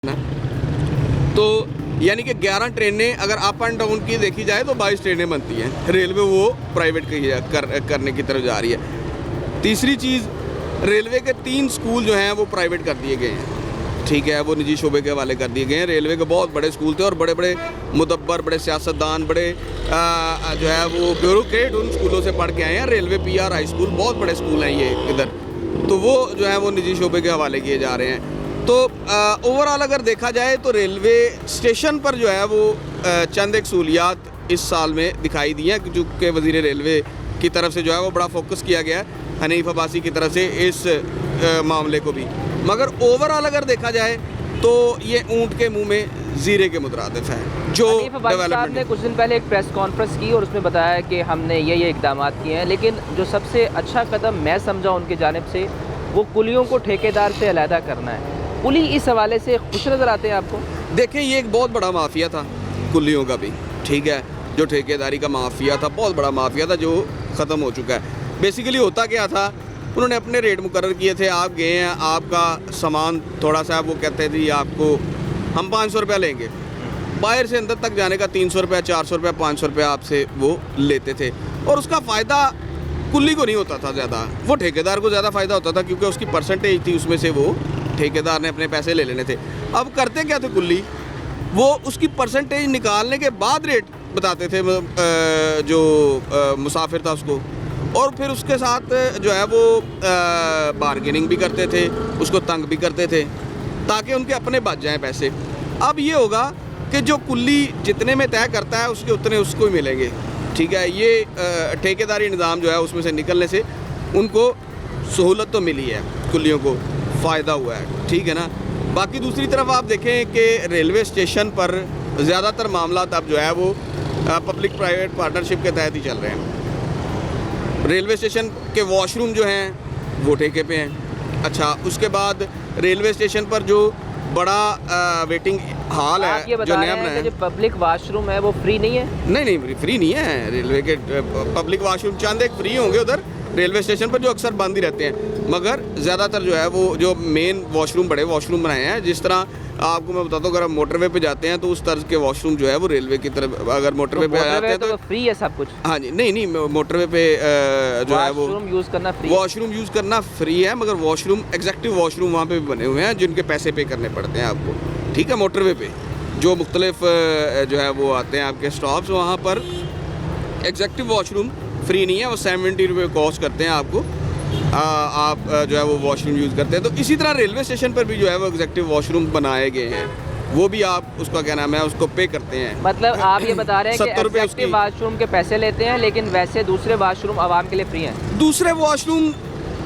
ना। तो यानी कि 11 ट्रेनें अगर अप एंड डाउन की देखी जाए तो 22 ट्रेनें बनती हैं। रेलवे वो प्राइवेट करने की तरफ जा रही है। तीसरी चीज़, रेलवे के 3 स्कूल जो हैं वो प्राइवेट कर दिए गए हैं, ठीक है, वो निजी शोबे के हवाले कर दिए गए हैं। रेलवे के बहुत बड़े स्कूल थे और बड़े बड़े मुदब्बर, बड़े सियासतदान, बड़े जो है वो ब्यूरोक्रेट उन स्कूलों से पढ़ के आए हैं। रेलवे PR हाई स्कूल, बहुत बड़े स्कूल हैं ये इधर, तो वो जो है वो निजी शोबे के हवाले किए जा रहे हैं। तो ओवरऑल अगर देखा जाए तो रेलवे स्टेशन पर जो है वो चंद एक सहूलियात इस साल में दिखाई दी हैं, चूँकि वज़ीर रेलवे की तरफ से जो है वो बड़ा फोकस किया गया है हनीफ अब्बासी की तरफ से इस मामले को भी। मगर ओवरऑल अगर देखा जाए तो ये ऊँट के मुंह में ज़ीरे के मुतरादिफ है। जो हनीफ अब्बासी साहब ने कुछ दिन पहले एक प्रेस कॉन्फ्रेंस की और उसमें बताया कि हमने ये इकदाम किए हैं, लेकिन जो सबसे अच्छा कदम मैं समझा उनकी जानिब से वो कुलियों को ठेकेदार से अलहदा करना है। कुली इस हवाले से खुश नज़र आते हैं आपको? देखिए, ये एक बहुत बड़ा माफिया था कुलियों का भी, ठीक है, जो ठेकेदारी का माफिया था, बहुत बड़ा माफिया था जो ख़त्म हो चुका है। बेसिकली होता क्या था, उन्होंने अपने रेट मुकर्रर किए थे। आप गए हैं, आपका सामान थोड़ा सा, वो कहते थे आपको हम 500 रुपया लेंगे, बाहर से अंदर तक जाने का 300 रुपया, 400 रुपया, 500 रुपया आपसे वो लेते थे। और उसका फ़ायदा कुली को नहीं होता था ज़्यादा, वो ठेकेदार को ज़्यादा फ़ायदा होता था, क्योंकि उसकी परसेंटेज थी, उसमें से वो ठेकेदार ने अपने पैसे ले लेने थे। अब करते क्या थे कुली, वो उसकी परसेंटेज निकालने के बाद रेट बताते थे जो मुसाफिर था उसको, और फिर उसके साथ जो है वो बार्गेनिंग भी करते थे, उसको तंग भी करते थे ताकि उनके अपने बच जाएं पैसे। अब ये होगा कि जो कुली जितने में तय करता है उसके उतने उसको ही मिलेंगे, ठीक है। ये ठेकेदारी निज़ाम जो है उसमें से निकलने से उनको सहूलत तो मिली है, कुलियों को फ़ायदा हुआ है, ठीक है ना। बाकी दूसरी तरफ आप देखें कि रेलवे स्टेशन पर ज़्यादातर मामला अब जो है वो पब्लिक प्राइवेट पार्टनरशिप के तहत ही चल रहे हैं। रेलवे स्टेशन के वॉशरूम जो हैं वो ठेके पे हैं। अच्छा, उसके बाद रेलवे स्टेशन पर जो बड़ा वेटिंग हॉल है जो नया बना है, जो पब्लिक वॉशरूम है वो फ्री नहीं है? नहीं, फ्री नहीं है। रेलवे के पब्लिक वॉशरूम चंद एक फ्री होंगे उधर रेलवे स्टेशन पर, जो अक्सर बंद ही रहते हैं, मगर ज़्यादातर जो है वो जो मेन वॉशरूम, बड़े वॉशरूम बनाए हैं। जिस तरह आपको मैं बताता हूँ, अगर आप मोटरवे पे जाते हैं तो उस तर्ज के वॉशरूम जो है वो रेलवे की तरफ, अगर मोटरवे पे जाते हैं तो फ्री है सब कुछ। हाँ जी, नहीं, मोटरवे पे जो है वो वॉशरूम यूज़ करना फ्री है, मगर वॉशरूम एग्जैक्टिव वॉशरूम वहाँ पे भी बने हुए हैं जिनके पैसे पे करने पड़ते हैं आपको, ठीक है। मोटरवे पे जो मुख्तलिफ जो है वो आते हैं आपके स्टॉप्स, वहाँ पर एग्जैक्टिव वॉशरूम फ्री नहीं है, वो 70 रुपये कॉस्ट करते हैं आपको। आप जो है वो वॉशरूम यूज़ करते हैं। तो इसी तरह रेलवे स्टेशन पर भी जो है वो एग्जैक्टिव वॉशरूम बनाए गए हैं, वो भी आप उसका क्या नाम है उसको पे करते हैं। मतलब आप ये बता रहे हैं कि 70 रुपये उसकी वॉशरूम के पैसे लेते हैं, लेकिन वैसे दूसरे वॉशरूम आवाम के लिए फ्री हैं? दूसरे वॉशरूम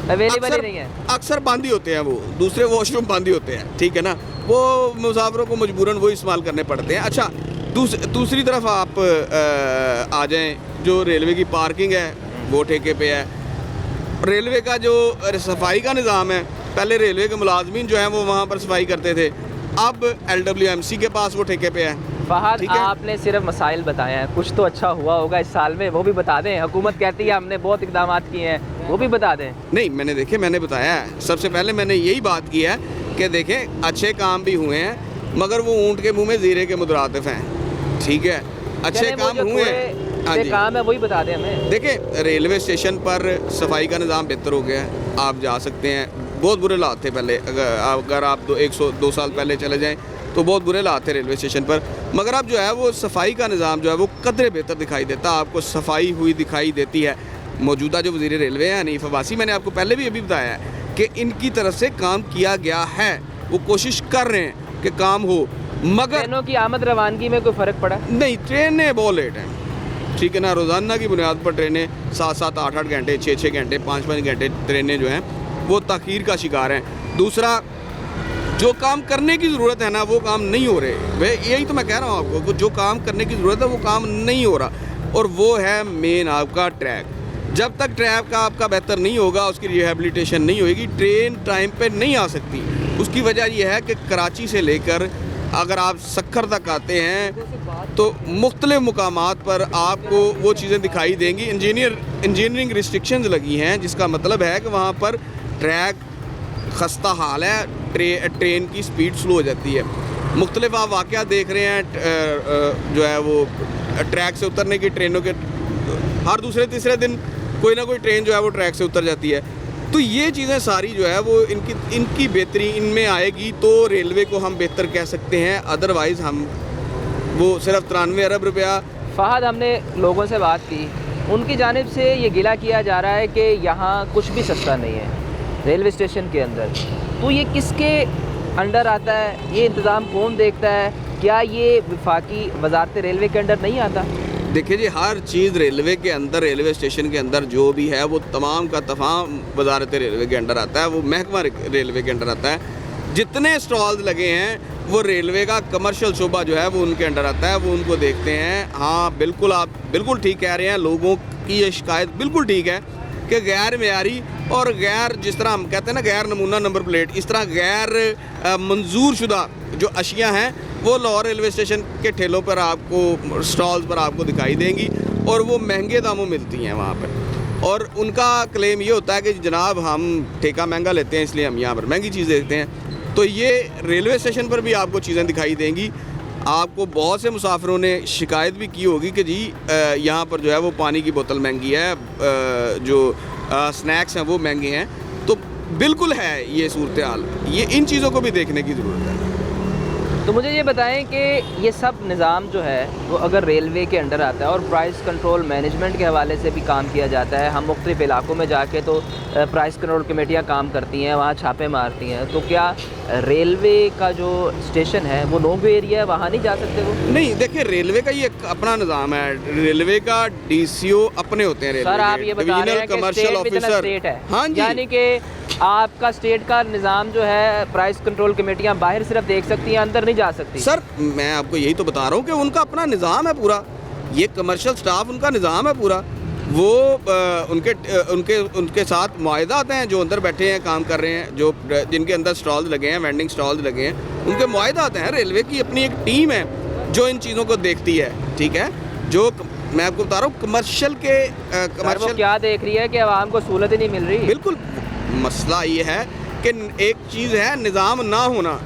अवेलेबल ही नहीं है, अक्सर बंद ही होते हैं, वो दूसरे वॉशरूम बंद ही होते हैं, ठीक है ना। वो मुसाफिरों को मजबूरन वो इस्तेमाल करने पड़ते हैं। अच्छा, दूसरी तरफ आप आ जाएँ, जो रेलवे की पार्किंग है वो ठेके पे है। रेलवे का जो सफाई का निज़ाम है, पहले रेलवे के मुलाजमीन जो हैं वो वहाँ पर सफाई करते थे, अब LWMC के पास वो ठेके पे है। फहद, आपने सिर्फ मसाइल बताए हैं, कुछ तो अच्छा हुआ होगा इस साल में, वो भी बता दें। हुकूमत कहती है हमने बहुत इकदाम किए हैं, वो भी बता दें। नहीं, मैंने बताया है। सबसे पहले मैंने यही बात की है कि देखें, अच्छे काम भी हुए हैं, मगर वो ऊँट के मुँह में ज़ीरे के मुतरादिफ हैं, ठीक है। अच्छे काम हुए हैं, हाँ जी, काम है वही बता दें हमें। देखिए, रेलवे स्टेशन पर सफाई का निज़ाम बेहतर हो गया है, आप जा सकते हैं। बहुत बुरे हालात थे पहले, अगर आप 102 साल पहले चले जाएं तो बहुत बुरे हालात थे रेलवे स्टेशन पर, मगर अब जो है वो सफाई का निज़ाम जो है वो कदरे बेहतर दिखाई देता है, आपको सफाई हुई दिखाई देती है। मौजूदा जो वज़ीर रेलवे हैं हनीफ अब्बासी, मैंने आपको पहले भी अभी बताया है कि इनकी तरफ से काम किया गया है, वो कोशिश कर रहे हैं कि काम हो, मगर ट्रेनों की आमद रवानगी में कोई फ़र्क पड़ा नहीं। ट्रेनें बहुत लेट हैं, ठीक है ना। रोज़ाना की बुनियाद पर ट्रेनें 7-7, 8-8 घंटे, 6-6 घंटे, 5-5 घंटे ट्रेनें जो हैं वो तख़ीर का शिकार हैं। दूसरा, जो काम करने की ज़रूरत है ना वो काम नहीं हो रहे। वह यही तो मैं कह रहा हूँ आपको, जो काम करने की ज़रूरत है वो काम नहीं हो रहा, और वो है मेन आपका ट्रैक। जब तक ट्रैक का आपका बेहतर नहीं होगा, उसकी रिहेबिलिटेशन नहीं होगी, ट्रेन टाइम पर नहीं आ सकती। उसकी वजह यह है कि कराची से लेकर अगर आप सक्खर तक आते हैं तो मुख्तलिफ मुकामात पर आपको वो चीज़ें दिखाई देंगी। इंजीनियरिंग रिस्ट्रिक्शंस लगी हैं, जिसका मतलब है कि वहाँ पर ट्रैक खस्ता हाल है, ट्रेन की स्पीड स्लो हो जाती है। मुख्तलिफ आप वाक़या देख रहे हैं, जो है वो ट्रैक से उतरने की ट्रेनों के हर दूसरे तीसरे दिन कोई ना कोई ट्रेन जो है वो ट्रैक से उतर जाती है। तो ये चीज़ें सारी जो है वो इनकी बेहतरी इनमें आएगी तो रेलवे को हम बेहतर कह सकते हैं, अदरवाइज़ हम वो सिर्फ 93 अरब रुपया। फ़हद, हमने लोगों से बात की, उनकी जानिब से ये गिला किया जा रहा है कि यहाँ कुछ भी सस्ता नहीं है रेलवे स्टेशन के अंदर। तो ये किसके अंडर आता है, ये इंतज़ाम कौन देखता है? क्या ये वफाकी वजारत रेलवे के अंडर नहीं आता? देखिए जी, हर चीज़ रेलवे के अंदर, रेलवे स्टेशन के अंदर जो भी है वो तमाम का तमाम वजारत रेलवे के अंडर आता है, वो महकमा रेलवे के अंडर आता है। जितने स्टॉल्स लगे हैं वो रेलवे का कमर्शियल शोबा जो है वो उनके अंडर आता है, वो उनको देखते हैं। हाँ बिल्कुल, आप बिल्कुल ठीक कह रहे हैं, लोगों की ये शिकायत बिल्कुल ठीक है कि गैर मेयारी और गैर, जिस तरह हम कहते हैं ना गैर नमूना नंबर प्लेट, इस तरह गैर मंजूर शुदा जो अशिया हैं वो लाहौर रेलवे स्टेशन के ठेलों पर आपको, स्टॉल्स पर आपको दिखाई देंगी और वो महंगे दामों मिलती हैं वहाँ पर। और उनका क्लेम ये होता है कि जनाब हम ठेका महंगा लेते हैं इसलिए हम यहाँ पर महंगी चीज़ देखते हैं। तो ये रेलवे स्टेशन पर भी आपको चीज़ें दिखाई देंगी। आपको बहुत से मुसाफिरों ने शिकायत भी की होगी कि जी यहाँ पर जो है वो पानी की बोतल महंगी है, जो स्नैक्स हैं वो महंगे हैं। तो बिल्कुल है ये सूरत हाल, ये इन चीज़ों को भी देखने की ज़रूरत है। तो मुझे ये बताएं कि ये सब निज़ाम जो है वो अगर रेलवे के अंडर आता है और प्राइस कंट्रोल मैनेजमेंट के हवाले से भी काम किया जाता है, हम मुख्तलिफ इलाकों में जाके तो प्राइस कंट्रोल कमेटियाँ काम करती हैं, वहाँ छापे मारती हैं, तो क्या रेलवे का जो स्टेशन है वो नो गो एरिया है, वहाँ नहीं जा सकते वो? नहीं, देखिए रेलवे का ये अपना निज़ाम है, रेलवे का DCO अपने होते हैं। सर आप ये बता रहे हैं कि कमर्शियल स्टेट विद स्टेट है, हाँ जी, यानी कि आपका स्टेट का निज़ाम जो है प्राइस कंट्रोल कमेटियाँ बाहर सिर्फ देख सकती हैं, अंदर नहीं जा सकती। सर मैं आपको यही तो बता रहा हूँ कि उनका अपना निज़ाम है पूरा, ये कमर्शियल स्टाफ उनका निज़ाम है पूरा, वो उनके साथ मुआहदा आते हैं, जो अंदर बैठे हैं काम कर रहे हैं, जो जिनके अंदर स्टॉल्स लगे हैं, वेंडिंग स्टॉल्स लगे हैं, उनके मुआहदा आते हैं। रेलवे की अपनी एक टीम है जो इन चीज़ों को देखती है, ठीक है। जो मैं आपको बता रहा हूँ कमर्शियल के कमर्शियल क्या देख रही है कि आवाम को सहूलत ही नहीं मिल रही। बिल्कुल, मसला ये है कि एक चीज़ है निज़ाम ना होना,